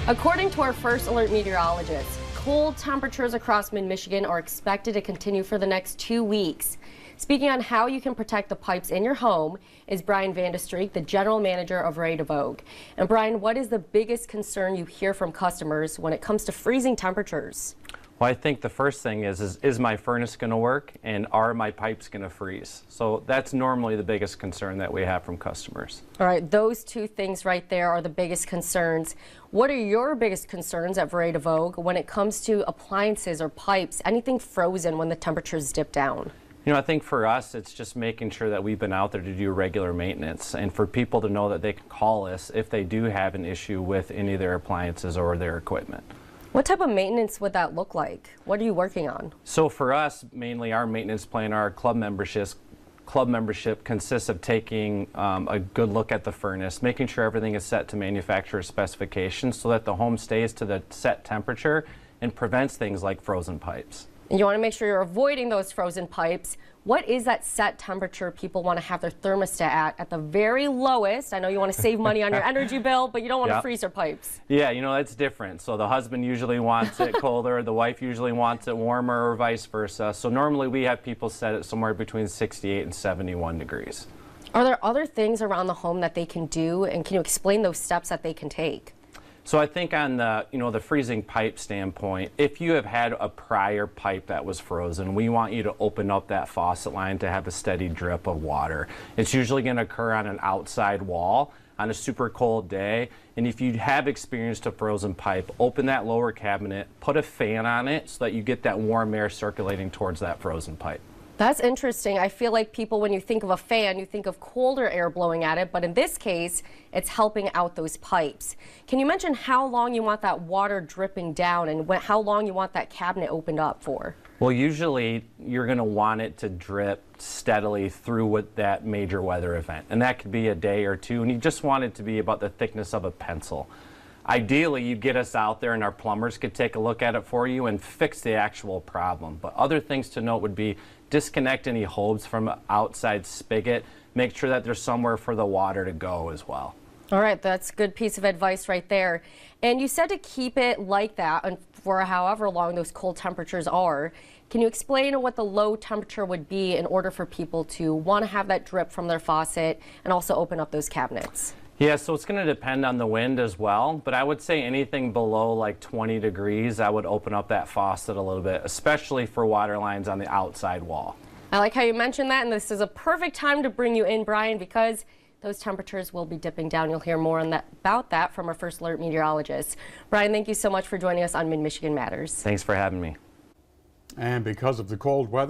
According to our First Alert Meteorologists, cold temperatures across mid-Michigan are expected to continue for the next 2 weeks. Speaking on how you can protect the pipes in your home is Brian Vandestreek, the general manager of Ready to Vogue. And Brian, what is the biggest concern you hear from customers when it comes to freezing temperatures? Well, I think the first thing is my furnace going to work, and are my pipes going to freeze? So that's normally the biggest concern that we have from customers. All right, those two things right there are the biggest concerns. What are your biggest concerns at Ready to Vogue when it comes to appliances or pipes, anything frozen when the temperatures dip down? You know, I think for us, it's just making sure that we've been out there to do regular maintenance, and for people to know that they can call us if they do have an issue with any of their appliances or their equipment. What type of maintenance would that look like? What are you working on? So for us, mainly our maintenance plan, our club membership consists of taking a good look at the furnace, making sure everything is set to manufacturer specifications so that the home stays to the set temperature and prevents things like frozen pipes. And you want to make sure you're avoiding those frozen pipes. What is that set temperature people want to have their thermostat at the very lowest? I know you want to save money on your energy bill, but you don't want to freeze your pipes. Yeah, you know, that's different. So the husband usually wants it colder, the wife usually wants it warmer, or vice versa. So normally we have people set it somewhere between 68 and 71 degrees. Are there other things around the home that they can do, and can you explain those steps that they can take? So I think on the, the freezing pipe standpoint, if you have had a prior pipe that was frozen, we want you to open up that faucet line to have a steady drip of water. It's usually going to occur on an outside wall on a super cold day. And if you have experienced a frozen pipe, open that lower cabinet, put a fan on it so that you get that warm air circulating towards that frozen pipe. That's interesting. I feel like people, when you think of a fan, you think of colder air blowing at it, but in this case, it's helping out those pipes. Can you mention how long you want that water dripping down and how long you want that cabinet opened up for? Well, usually you're going to want it to drip steadily through with that major weather event, and that could be a day or two, and you just want it to be about the thickness of a pencil. Ideally, you get us out there and our plumbers could take a look at it for you and fix the actual problem. But other things to note would be disconnect any hose from an outside spigot. Make sure that there's somewhere for the water to go as well. All right, that's a good piece of advice right there. And you said to keep it like that and for however long those cold temperatures are. Can you explain what the low temperature would be in order for people to want to have that drip from their faucet and also open up those cabinets? Yeah, so it's going to depend on the wind as well, but I would say anything below like 20 degrees, I would open up that faucet a little bit, especially for water lines on the outside wall. I like how you mentioned that, and this is a perfect time to bring you in, Brian, because those temperatures will be dipping down. You'll hear more on about that from our First Alert Meteorologists. Brian, thank you so much for joining us on Mid-Michigan Matters. Thanks for having me. And because of the cold weather,